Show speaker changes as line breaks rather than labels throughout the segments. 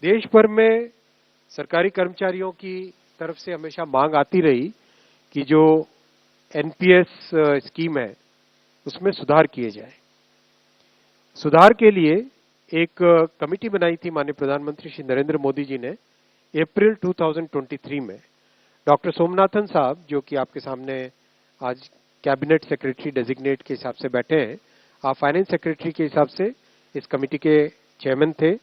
देश भर में सरकारी कर्मचारियों की तरफ से हमेशा मांग आती रही कि जो एनपीएस स्कीम है उसमें सुधार किए जाए। सुधार के लिए एक कमेटी बनाई थी माननीय प्रधानमंत्री श्री नरेंद्र मोदी जी ने अप्रैल 2023 में। डॉक्टर सोमनाथन साहब, जो कि आपके सामने आज कैबिनेट सेक्रेटरी डेजिग्नेट के हिसाब से बैठे हैं, आप फाइनेंस सेक्रेटरी के हिसाब से इस कमेटी के चेयरमैन थे,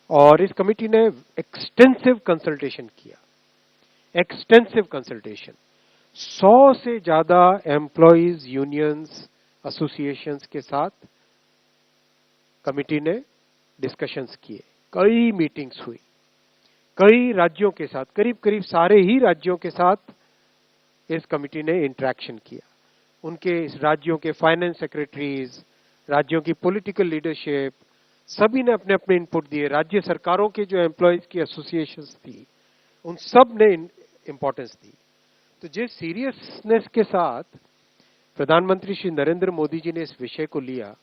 और इस कमेटी ने एक्सटेंसिव कंसल्टेशन किया। एक्सटेंसिव कंसल्टेशन 100 से ज्यादा एम्प्लॉयज यूनियंस एसोसिएशंस के साथ कमेटी ने डिस्कशंस किए, कई मीटिंग्स हुई, कई राज्यों के साथ, करीब करीब सारे ही राज्यों के साथ इस कमेटी ने इंटरेक्शन किया। उनके इस राज्यों के फाइनेंस सेक्रेटरीज, राज्यों की पॉलिटिकल लीडरशिप, सभी ने अपने अपने इनपुट दिए। राज्य सरकारों के जो एम्प्लॉयज की एसोसिएशंस थी, उन सब ने इंपॉर्टेंस दी। तो जिस सीरियसनेस के साथ प्रधानमंत्री श्री नरेंद्र मोदी जी ने इस विषय को लिया,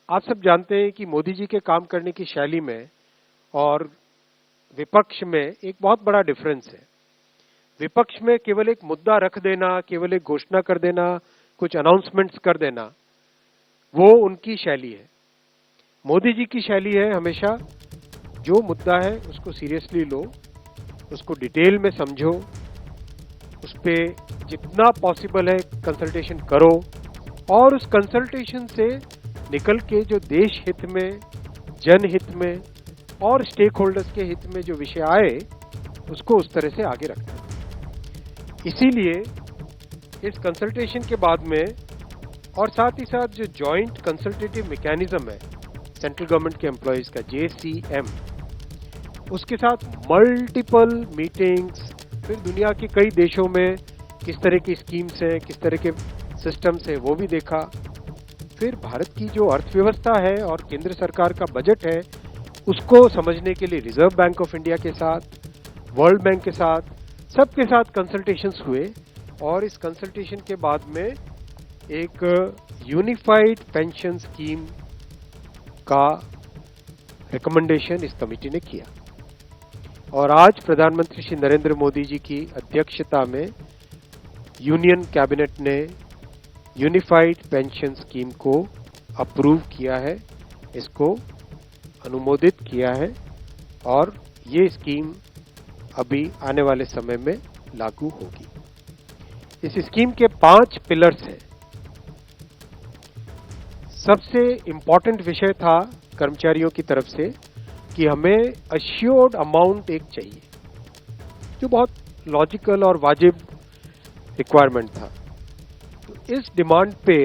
आप सब जानते हैं कि मोदी जी के काम करने की शैली में और विपक्ष में एक बहुत बड़ा डिफरेंस है। विपक्ष में केवल एक मुद्दा रख देना, केवल एक घोषणा कर देना, कुछ अनाउंसमेंट्स कर देना, वो उनकी शैली है। मोदी जी की शैली है हमेशा जो मुद्दा है उसको सीरियसली लो, उसको डिटेल में समझो, उस पर जितना पॉसिबल है कंसल्टेशन करो, और उस कंसल्टेशन से निकल के जो देश हित में, जनहित में और स्टेक होल्डर्स के हित में जो विषय आए उसको उस तरह से आगे रखना। इसीलिए इस कंसल्टेशन के बाद में, और साथ ही साथ जो जॉइंट कंसल्टेटिव मैकेनिज्म है सेंट्रल गवर्नमेंट के एम्प्लॉयज का, JCM, उसके साथ मल्टीपल मीटिंग्स, फिर दुनिया के कई देशों में किस तरह की स्कीम्स हैं, किस तरह के सिस्टम्स हैं, वो भी देखा। फिर भारत की जो अर्थव्यवस्था है और केंद्र सरकार का बजट है, उसको समझने के लिए रिजर्व बैंक ऑफ इंडिया के साथ, वर्ल्ड बैंक के साथ, सबके साथ कंसल्टेशंस हुए, और इस कंसल्टेशन के बाद में एक यूनिफाइड पेंशन स्कीम का रिकमेंडेशन इस कमेटी ने किया। और आज प्रधानमंत्री श्री नरेंद्र मोदी जी की अध्यक्षता में यूनियन कैबिनेट ने यूनिफाइड पेंशन स्कीम को अप्रूव किया है, इसको अनुमोदित किया है, और ये स्कीम अभी आने वाले समय में लागू होगी। इस स्कीम के 5 पिलर्स हैं। सबसे इंपॉर्टेंट विषय था कर्मचारियों की तरफ से कि हमें अश्योर्ड अमाउंट एक चाहिए, जो बहुत लॉजिकल और वाजिब रिक्वायरमेंट था। तो इस डिमांड पे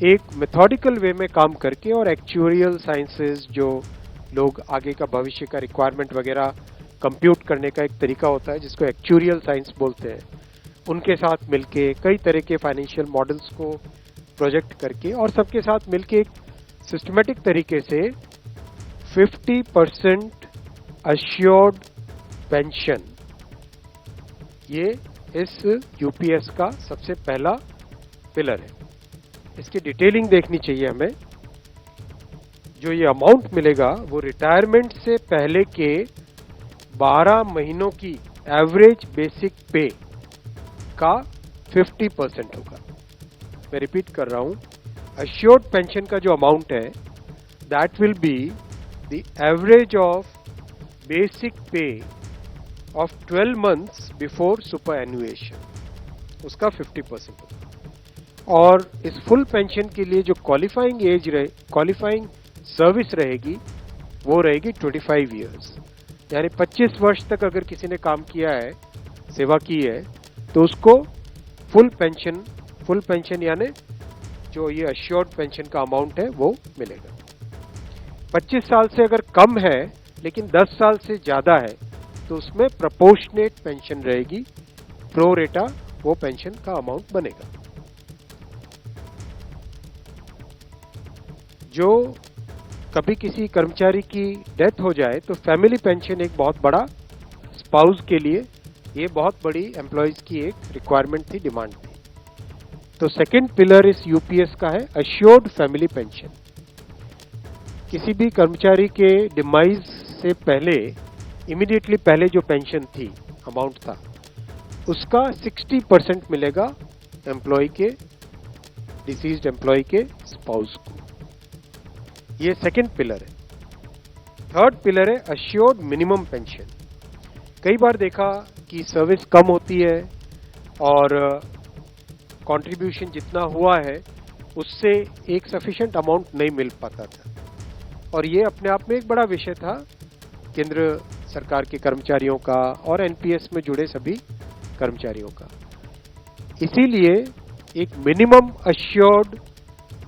एक मेथोडिकल वे में काम करके, और एक्चुअरियल साइंसेस, जो लोग आगे का भविष्य का रिक्वायरमेंट वगैरह कंप्यूट करने का एक तरीका होता है जिसको एक्चुअरियल साइंस बोलते हैं, उनके साथ मिलके कई तरह के फाइनेंशियल मॉडल्स को प्रोजेक्ट करके, और सबके साथ मिलके एक सिस्टमेटिक तरीके से 50% अश्योर्ड पेंशन, ये इस यूपीएस का सबसे पहला पिलर है। इसकी डिटेलिंग देखनी चाहिए हमें। जो ये अमाउंट मिलेगा वो रिटायरमेंट से पहले के 12 महीनों की एवरेज बेसिक पे का 50% होगा। मैं रिपीट कर रहा हूं, अश्योर्ड पेंशन का जो अमाउंट है that will be the average of basic पे ऑफ 12 मंथ्स बिफोर सुपर एनुएशन, उसका 50% होगा। और इस फुल पेंशन के लिए जो क्वालिफाइंग एज रहे, क्वालिफाइंग सर्विस रहेगी, वो रहेगी 25 इयर्स। यानी 25 वर्ष तक अगर किसी ने काम किया है, सेवा की है, तो उसको फुल पेंशन यानी जो ये अश्योर्ड पेंशन का अमाउंट है वो मिलेगा। 25 साल से अगर कम है लेकिन 10 साल से ज्यादा है तो उसमें प्रोपोर्शनेट पेंशन रहेगी, प्रो रेटा वो पेंशन का अमाउंट बनेगा। जो कभी किसी कर्मचारी की डेथ हो जाए तो फैमिली पेंशन एक बहुत बड़ा, स्पाउस के लिए ये बहुत बड़ी एम्प्लॉयज की एक रिक्वायरमेंट थी, डिमांड थी। तो सेकंड पिलर इस यूपीएस का है अश्योर्ड फैमिली पेंशन, किसी भी कर्मचारी के डिमाइज से पहले, इमीडिएटली पहले जो पेंशन थी, अमाउंट था, उसका 60% मिलेगा एम्प्लॉय के, डिसीज्ड एम्प्लॉय के स्पाउस को। ये सेकंड पिलर है। थर्ड पिलर है अश्योर्ड मिनिमम पेंशन। कई बार देखा कि सर्विस कम होती है और कंट्रीब्यूशन जितना हुआ है उससे एक सफिशिएंट अमाउंट नहीं मिल पाता था, और ये अपने आप में एक बड़ा विषय था केंद्र सरकार के कर्मचारियों का और एनपीएस में जुड़े सभी कर्मचारियों का। इसीलिए एक minimum assured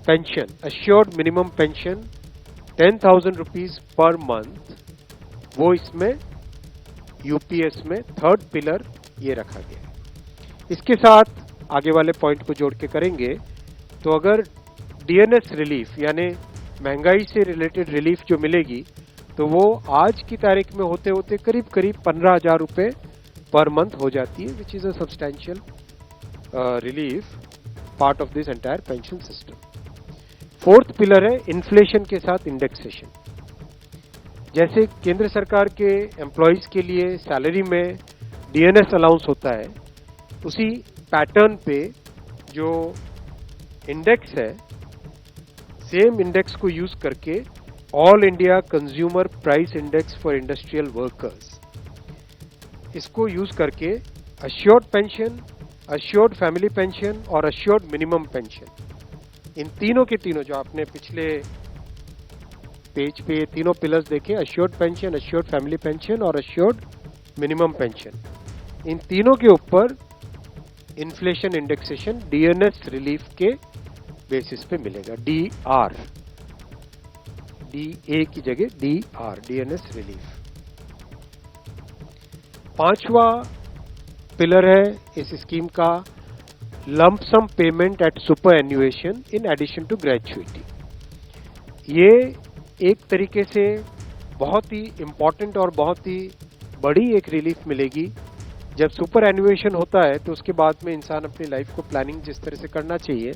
pension, assured minimum pension 10,000 rupees per month, वो इसमें यूपीएस में थर्ड पिलर ये रखा गया। इसके साथ आगे वाले पॉइंट को जोड़ के करेंगे तो अगर डीएनएस रिलीफ यानी महंगाई से रिलेटेड रिलीफ जो मिलेगी तो वो आज की तारीख में होते होते करीब करीब 15,000 रुपये पर मंथ हो जाती है, which is a substantial relief part of this entire pension system. Fourth pillar है इन्फ्लेशन के साथ इंडेक्सेशन। जैसे केंद्र सरकार के एम्प्लॉयज के लिए सैलरी में डीएनएस अलाउंस होता है, उसी पैटर्न पे जो इंडेक्स है, सेम इंडेक्स को यूज करके all India consumer price index for industrial workers, इसको यूज करके assured pension, assured family pension और अश्योर्ड मिनिमम पेंशन, इन तीनों के तीनों जो आपने पिछले पेज पे तीनों पिलर्स देखे, assured pension, assured family pension और अश्योर्ड मिनिमम पेंशन, इन तीनों के ऊपर इन्फ्लेशन इंडेक्सेशन डीएनएस रिलीफ के बेसिस पे मिलेगा। डीआर, डीए की जगह डीआर, डीएनएस रिलीफ। पांचवा पिलर है इस स्कीम का lump sum payment at superannuation in addition to gratuity. ये एक तरीके से बहुत ही इंपॉर्टेंट और बहुत ही बड़ी एक रिलीफ मिलेगी। जब सुपर एन्युएशन होता है तो उसके बाद में इंसान अपनी लाइफ को प्लानिंग जिस तरह से करना चाहिए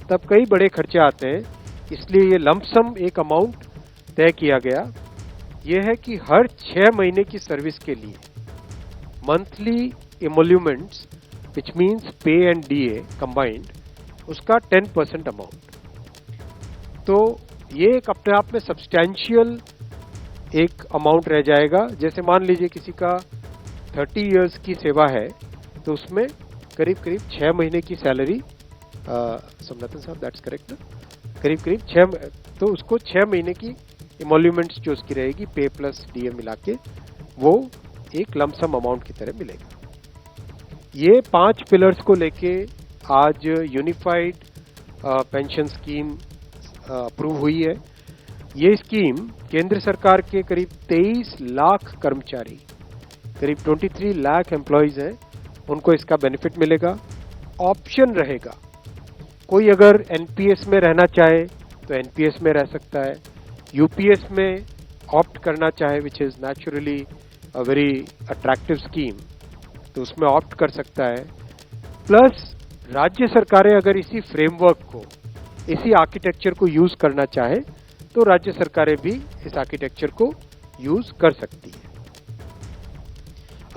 तब कई बड़े खर्चे आते हैं, इसलिए ये लंप सम एक अमाउंट तय किया गया। यह है कि हर 6 महीने की सर्विस के लिए मंथली इमोल्यूमेंट्स विच मीन्स पे एंड डीए कंबाइंड, उसका 10% अमाउंट। तो ये एक अपने आप में सब्सटैंशियल एक अमाउंट रह जाएगा। जैसे मान लीजिए किसी का 30 इयर्स की सेवा है तो उसमें करीब करीब 6 महीने की सैलरी, सोमनाथन साहब दैट्स करेक्ट ना, करीब करीब 6, तो उसको 6 महीने की इमोल्यूमेंट्स जो उसकी रहेगी पे प्लस डीए मिला के, वो एक लमसम अमाउंट की तरह मिलेगा। ये 5 पिलर्स को लेके आज यूनिफाइड पेंशन स्कीम अप्रूव हुई है। ये स्कीम केंद्र सरकार के करीब 23 लाख कर्मचारी, करीब 23 लाख एम्प्लॉयज हैं, उनको इसका बेनिफिट मिलेगा। ऑप्शन रहेगा, कोई अगर एनपीएस में रहना चाहे तो एनपीएस में रह सकता है, यूपीएस में ऑप्ट करना चाहे which is naturally a very attractive scheme, तो उसमें ऑप्ट कर सकता है। प्लस राज्य सरकारें अगर इसी फ्रेमवर्क को, इसी आर्किटेक्चर को यूज करना चाहे तो राज्य सरकारें भी इस आर्किटेक्चर को यूज कर सकती है।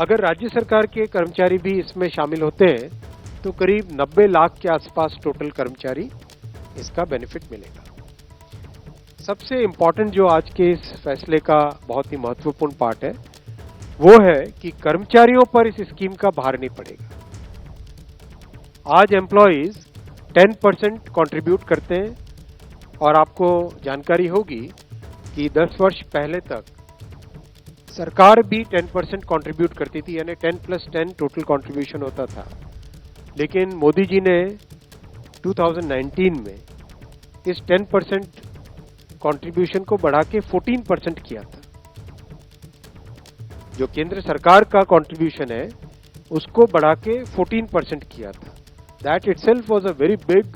अगर राज्य सरकार के कर्मचारी भी इसमें शामिल होते हैं तो करीब 90 लाख के आसपास टोटल कर्मचारी इसका बेनिफिट मिलेगा। सबसे इंपॉर्टेंट जो आज के इस फैसले का बहुत ही महत्वपूर्ण पार्ट है वो है कि कर्मचारियों पर इस स्कीम का भार नहीं पड़ेगा। आज एम्प्लॉइज 10% कंट्रीब्यूट करते हैं और आपको जानकारी होगी कि 10 वर्ष पहले तक सरकार भी 10% कंट्रीब्यूट करती थी, यानी 10+10 टोटल कंट्रीब्यूशन होता था। लेकिन मोदी जी ने 2019 में इस 10% कंट्रीब्यूशन को बढ़ा के 14% किया था। जो केंद्र सरकार का कंट्रीब्यूशन है उसको बढ़ा के 14% किया था। That itself was a very big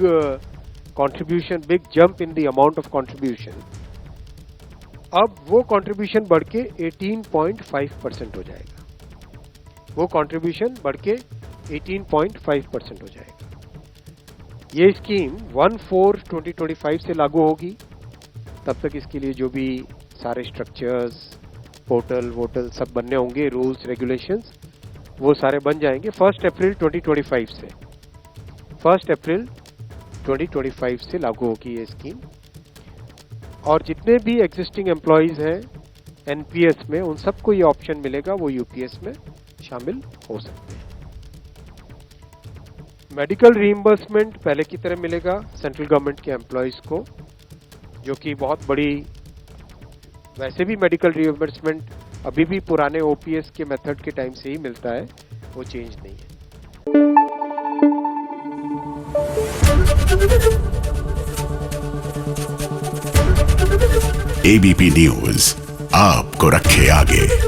contribution, big jump in the amount of contribution. अब वो कंट्रीब्यूशन बढ़ के 18.5% हो जाएगा। वो कंट्रीब्यूशन बढ़ के 18.5% हो जाएगा। ये स्कीम 1/4/2025 से लागू होगी। तब तक इसके लिए जो भी सारे स्ट्रक्चर्स, पोर्टल वोटल सब बनने होंगे, रूल्स रेगुलेशंस, वो सारे बन जाएंगे 1 अप्रैल 2025 से। 1 अप्रैल 2025 से लागू होगी ये स्कीम। और जितने भी एग्जिस्टिंग एम्प्लॉयज हैं एनपीएस में, उन सबको ये ऑप्शन मिलेगा, वो यूपीएस में शामिल हो सकते हैं। मेडिकल रीइंबर्समेंट पहले की तरह मिलेगा सेंट्रल गवर्नमेंट के एम्प्लॉयज को, जो कि बहुत बड़ी, वैसे भी मेडिकल रीइंबर्समेंट अभी भी पुराने ओपीएस के मेथड के टाइम से ही मिलता है, वो चेंज नहीं है।
एबीपी न्यूज आपको रखे आगे।